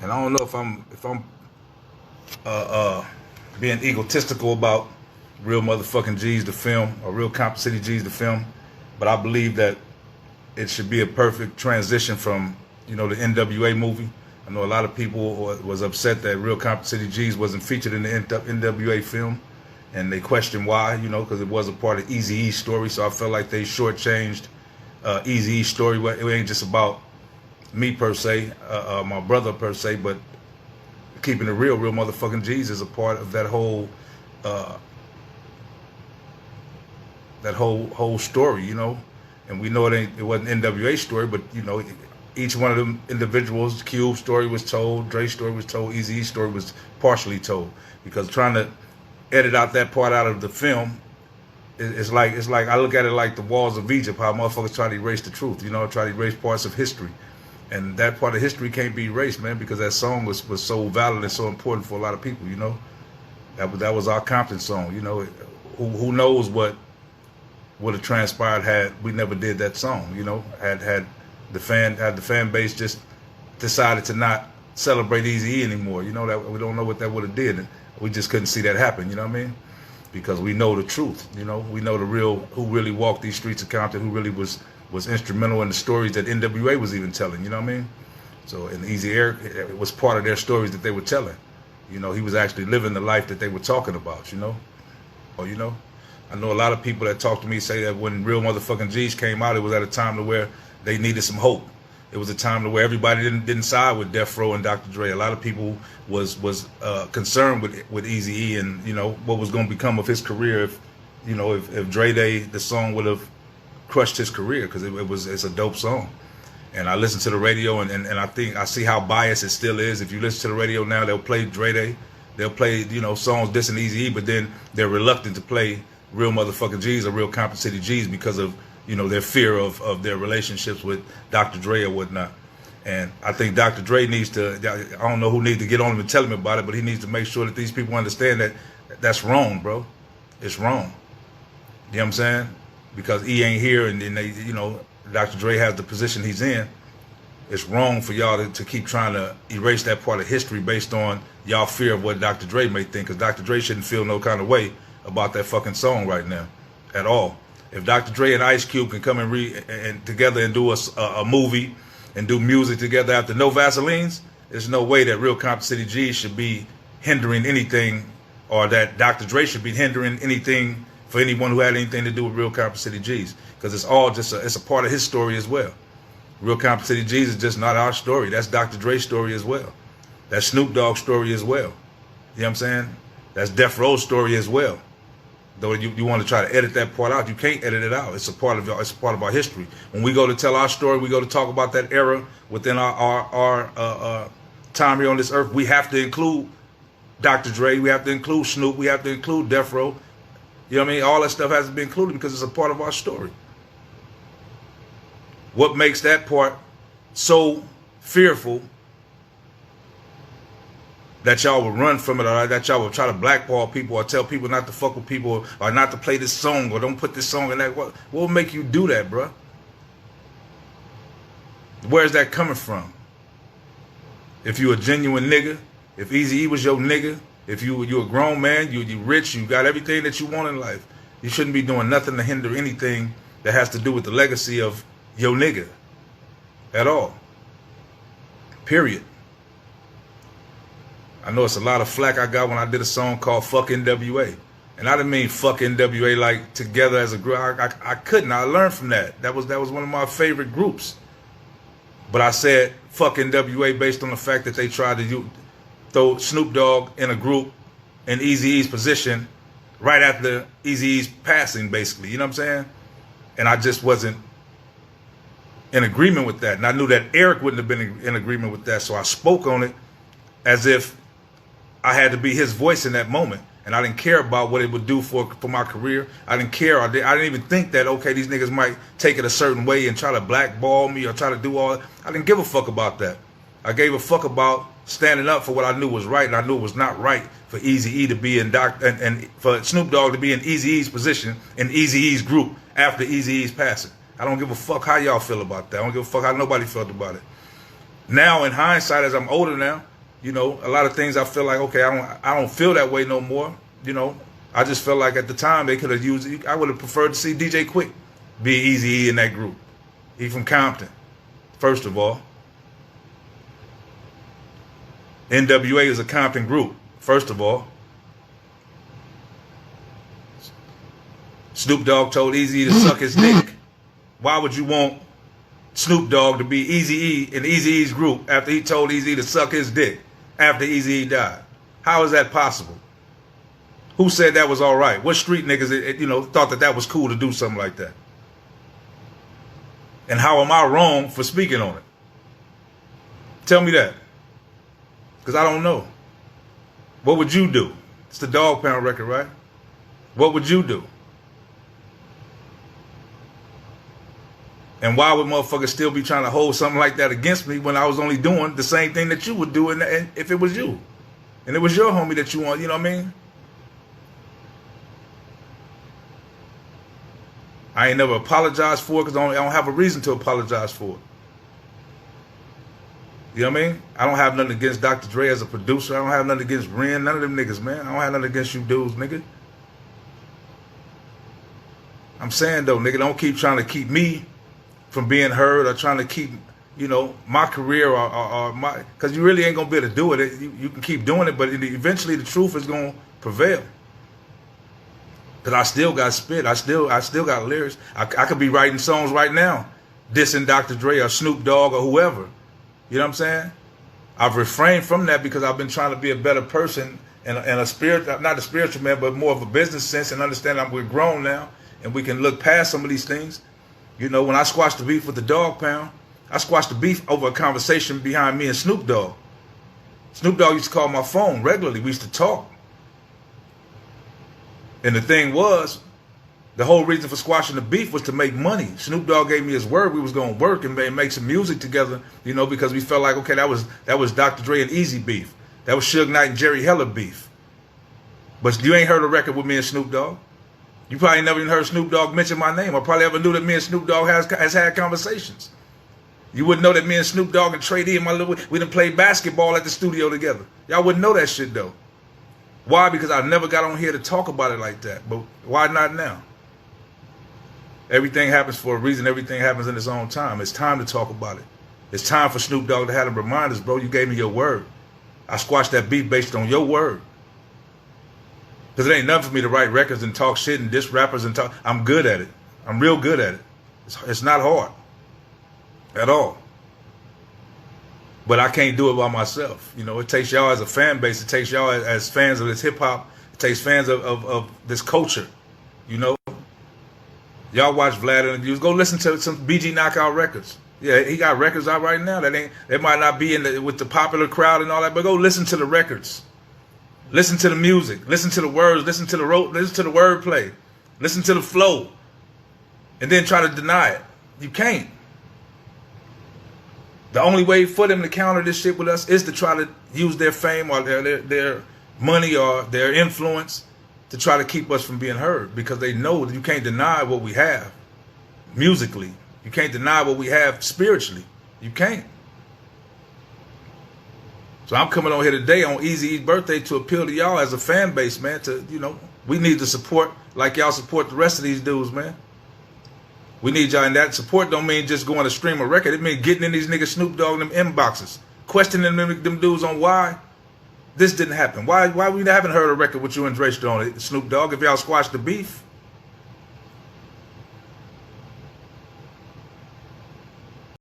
And I don't know if I'm being egotistical about Real Motherfucking G's the film or Real Compton City G's the film, but I believe that it should be a perfect transition from the NWA movie. I know a lot of people was upset that Real Compton City G's wasn't featured in the NWA film, and they questioned why, because it was a part of Eazy-E's story. So I felt like they shortchanged Eazy-E's story. It ain't just about me per se, my brother per se, but keeping it real motherfucking G's is a part of that whole story, And we know it wasn't NWA story, but each one of them individuals, Cube's story was told, Dre's story was told, Eazy-E's story was partially told. Because trying to edit out that part out of the film, it's like I look at it like the walls of Egypt, how motherfuckers try to erase the truth, try to erase parts of history. And that part of history can't be erased, man, because that song was so valid and so important for a lot of people, That was our Compton song, Who knows what would have transpired had we never did that song, had the fan base just decided to not celebrate Eazy-E anymore, that we don't know what that would have did. We just couldn't see that happen, you know what I mean? Because we know the truth, we know who really walked these streets of Compton, who really was instrumental in the stories that NWA was even telling, you know what I mean? So, and Eazy-E, it was part of their stories that they were telling. He was actually living the life that they were talking about, Or, I know a lot of people that talk to me say that when Real Motherfucking G's came out, it was at a time to where they needed some hope. It was a time to where everybody didn't side with Death Row and Dr. Dre. A lot of people was concerned with Eazy-E and what was going to become of his career if Dre Day the song would have crushed his career, because it's a dope song. And I listen to the radio and I see how biased it still is. If you listen to the radio now, they'll play Dre Day, they'll play songs dissing Eazy-E, but then they're reluctant to play Real Motherfucking G's or Real Compton City G's because of their fear of their relationships with Dr. Dre or whatnot. And I think Dr. Dre needs to, I don't know who needs to get on him and tell him about it, but he needs to make sure that these people understand that that's wrong, bro. It's wrong. You know what I'm saying? Because he ain't here and they, Dr. Dre has the position he's in. It's wrong for y'all to keep trying to erase that part of history based on y'all fear of what Dr. Dre may think, because Dr. Dre shouldn't feel no kind of way about that fucking song right now at all. If Dr. Dre and Ice Cube can come and together and do a movie and do music together after No Vaselines, there's no way that Real Compton City G should be hindering anything, or that Dr. Dre should be hindering anything for anyone who had anything to do with Real Compton City G's, because it's all just it's a part of his story as well. Real Compton City G's is just not our story. That's Dr. Dre's story as well. That's Snoop Dogg's story as well. You know what I'm saying? That's Death Row's story as well. Though you want to try to edit that part out, you can't edit it out. It's a part of our history. When we go to tell our story, we go to talk about that era within our time here on this earth. We have to include Dr. Dre. We have to include Snoop. We have to include Death Row. You know what I mean? All that stuff has to be included because it's a part of our story. What makes that part so fearful that y'all will run from it, or that y'all will try to blackball people or tell people not to fuck with people or not to play this song or don't put this song in that? What will make you do that, bruh? Where's that coming from? If you a genuine nigga, if Eazy-E was your nigga, if you a grown man, you rich, you got everything that you want in life, you shouldn't be doing nothing to hinder anything that has to do with the legacy of your nigga at all. Period. I know it's a lot of flack I got when I did a song called Fuck NWA. And I didn't mean fuck NWA like together as a group. I couldn't. I learned from that. That was one of my favorite groups. But I said fuck NWA based on the fact that they tried to throw Snoop Dogg in a group in Eazy-E's position right after Eazy-E's passing, basically. You know what I'm saying? And I just wasn't in agreement with that. And I knew that Eric wouldn't have been in agreement with that. So I spoke on it as if I had to be his voice in that moment. And I didn't care about what it would do for my career. I didn't care. I didn't even think that, okay, these niggas might take it a certain way and try to blackball me or try to do all that. I didn't give a fuck about that. I gave a fuck about standing up for what I knew was right, and I knew it was not right for Eazy-E to be in and for Snoop Dogg to be in Eazy-E's position in Eazy-E's group after Eazy-E's passing. I don't give a fuck how y'all feel about that. I don't give a fuck how nobody felt about it. Now, in hindsight, as I'm older now, You know, a lot of things I feel like, okay, I don't feel that way no more. You know, I just felt like at the time they could have used it. I would have preferred to see DJ Quick be Eazy-E in that group. He from Compton, first of all. NWA is a Compton group, first of all. Snoop Dogg told Eazy-E to suck his dick. Why would you want Snoop Dogg to be Eazy-E in Eazy-E's group after he told Eazy to suck his dick after Eazy-E died? How is that possible? Who said that was all right? What street niggas, you know, thought that that was cool to do something like that? And how am I wrong for speaking on it? Tell me that. Because I don't know. What would you do? It's the Dog Pound record, right? What would you do? And why would motherfuckers still be trying to hold something like that against me when I was only doing the same thing that you would do and if it was you? And it was your homie that you want, you know what I mean? I ain't never apologized for it because I don't have a reason to apologize for it. You know what I mean? I don't have nothing against Dr. Dre as a producer. I don't have nothing against Ren. None of them niggas, man. I don't have nothing against you dudes, nigga. I'm saying, though, nigga, don't keep trying to keep me from being heard or trying to keep, you know, my career or my... Because you really ain't going to be able to do it. You can keep doing it, but eventually the truth is going to prevail. Because I still got spit. I still got lyrics. I could be writing songs right now dissing Dr. Dre or Snoop Dogg or whoever. You know what I'm saying? I've refrained from that because I've been trying to be a better person and a spirit, not a spiritual man, but more of a business sense and understand we're grown now and we can look past some of these things. You know, when I squashed the beef with the Dog Pound, I squashed the beef over a conversation behind me and Snoop Dogg. Snoop Dogg used to call my phone regularly. We used to talk. And the thing was, the whole reason for squashing the beef was to make money. Snoop Dogg gave me his word we was going to work and make some music together, you know, because we felt like, okay, that was Dr. Dre and Eazy beef. That was Suge Knight and Jerry Heller beef. But you ain't heard a record with me and Snoop Dogg. You probably never even heard Snoop Dogg mention my name or probably ever knew that me and Snoop Dogg has had conversations. You wouldn't know that me and Snoop Dogg and Trey D and we done played basketball at the studio together. Y'all wouldn't know that shit, though. Why? Because I never got on here to talk about it like that. But why not now? Everything happens for a reason. Everything happens in its own time. It's time to talk about it. It's time for Snoop Dogg to have them remind us, bro, you gave me your word. I squashed that beef based on your word. Because it ain't nothing for me to write records and talk shit and diss rappers and talk. I'm good at it. I'm real good at it. It's not hard. At all. But I can't do it by myself. You know, it takes y'all as a fan base. It takes y'all as fans of this hip hop. It takes fans of this culture. You know? Y'all watch Vlad interviews. Go listen to some BG Knockout records. Yeah, he got records out right now that might not be with the popular crowd and all that, but go listen to the records. Listen to the music. Listen to the words. Listen to the wordplay. Listen to the flow. And then try to deny it. You can't. The only way for them to counter this shit with us is to try to use their fame or their money or their influence to try to keep us from being heard, because they know that you can't deny what we have musically. You can't deny what we have spiritually. You can't. So I'm coming on here today on Eazy-E's birthday to appeal to y'all as a fan base, man. To, you know, we need the support like y'all support the rest of these dudes, man. We need y'all, and that support don't mean just going to stream a record. It means getting in these niggas Snoop Dogg and them inboxes, questioning them dudes on why this didn't happen. Why we haven't heard a record with you and Dresta on it, Snoop Dogg, if y'all squashed the beef?